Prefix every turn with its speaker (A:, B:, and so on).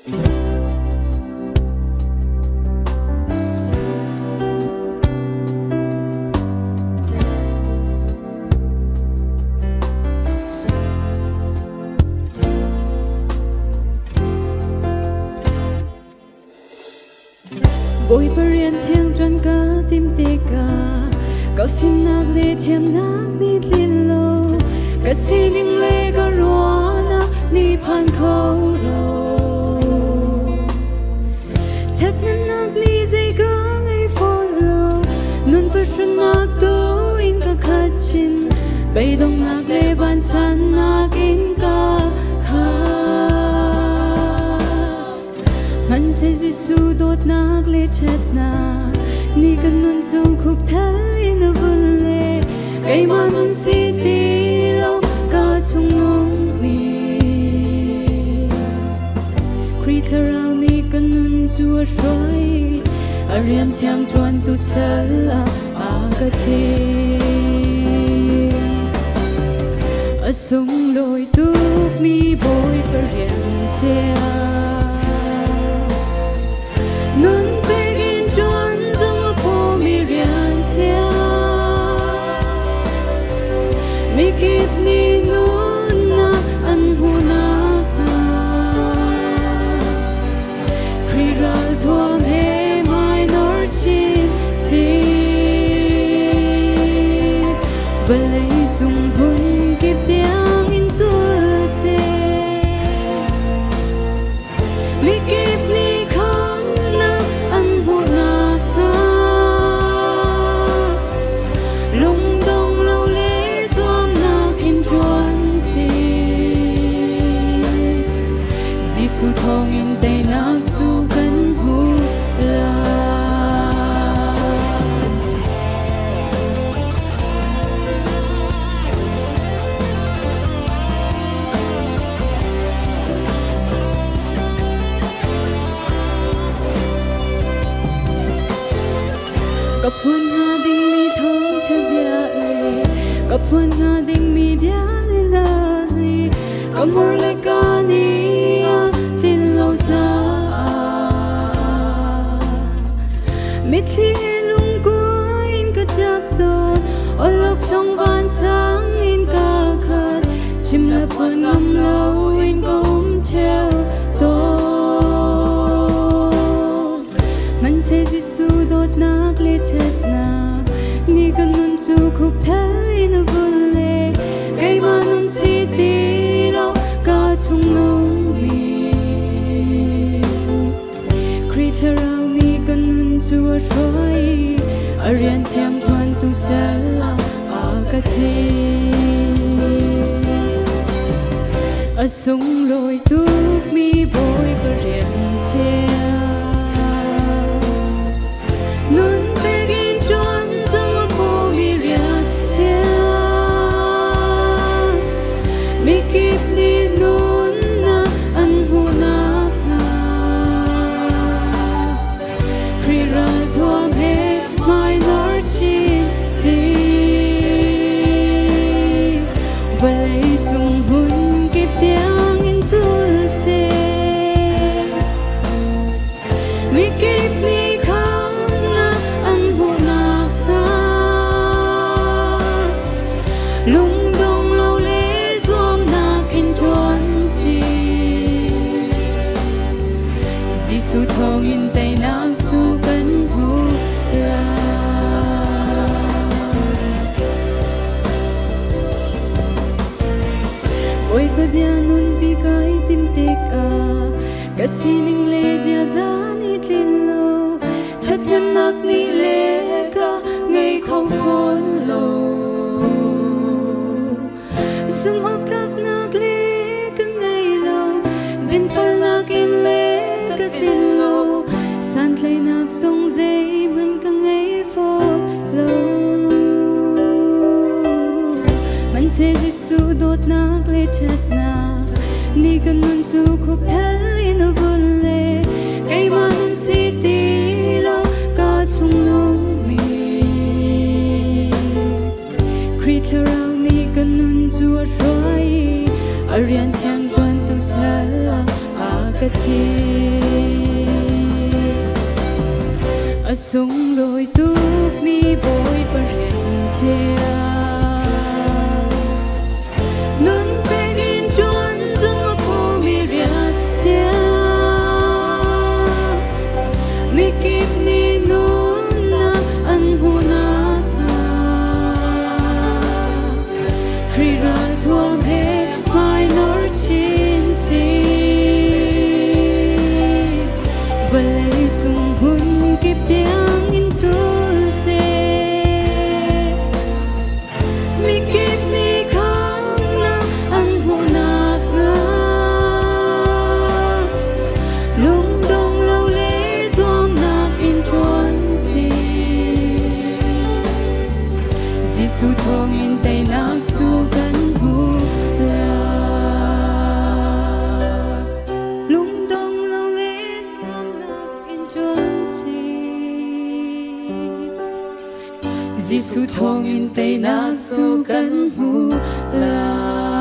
A: Bồi bờ riêng thiêng tròn cả tim tê cả có phim nạc lê thiêm nạc nít linh lô cả xì linh lê cả rùa na ni pan khâu lô thật nên nạc ni dây cả ngay phô lô nun bờ xuân nạc tố in cả khát chín bay đông nạc lê ban san nạc in cảมันเสียสูดดนักเลเช็ดนานี่กันนุนจูคุบเธออินบุลเล่ไกมันนุนสีตีโลกาจุงนงมีครีเธอเรานี่กันนุนจูช่วยอาเรียนเทียงจวนตุเสลาอากาศอาส่งโดยตุกมีบอยเปลี่ยนเทียnun begin chuan zong po mi rian thia mi kip ni nun na an hu na ha kri ral thuam he mai nor chin si balai zung hun kip tiang in chul se mi kip ni su thong in tay nang su kan hu laกับพวนหาดิ่งมีท้องเธอเบียเลยกับพวนหาดิ่งมีเบียเลยละนี่กับมรเลกานีมิตรที่ลุงกูอินก็จักตัวอลกช่องบ้านสางอินก็ขาดชิมละพนงำเล่าอินก็เที่ยวตัวมันเสียสูดดนักเลเช็ดนานี่ก็นุนจูคุบเธออินบุลเล่ไกมานุนสีตีโลกาชุงนงวีครีเธอเรานี่ก็นุนจูช่วยอาเรียนเทียงทวนตุเสลาอากาศอาส่งลอยตุกมีบอยก็เรียนเทียนุนเบกินจวนสวะโพมีเรียนเทียมีกิบนี่นุนนะอันหูนาครีราทัวเมไม่นอร์ชีซีเวลจุงหุ่นกิบเตียงอินจูเซมีกิบนี่ข้างนะอันหูนักลุงดงเราเลสวมนักอินจวนซีจิสุทองอินใจนักสู้กันหูลาโอยกะเดียนุนปีกายติมเตกากะซีนิงเลเซียซานิทลินโลชัดยันนักนี่เลกะไงเขาฟอนโลซึมออกจากนักเลกะไงโลดินฟัลนักอินเลกะสินโลสันเลยนักทรงเซมันกะไงฟอนโลมันเสียสูดดนักเลเช็ดนานี่ก็นุนจูคุบเธออินบุลเล่ไกมานุนสีตีโลกาจุงนงวีครีเธอเรานี่ก็นุนจูช่วยอาเรียนเทียงจวนตุเสลาอาก cái chi ở sông đôi túc mi bồi và rèn thia nâng bên in chuan sông phố mi riat thia mi kịp ni nôn na an hu na tri ra thuang he mai nor chin si và lấy dùng hun kịp tiếng in chul se mi kịp ni khang na an hu na ra lung dong lâu lê zoom na in chuan si Giêsu thong in tay nak chu kan hu la lung dong lâu lê zoom na in chuan si Giêsu thong in tay nak chu kan hu la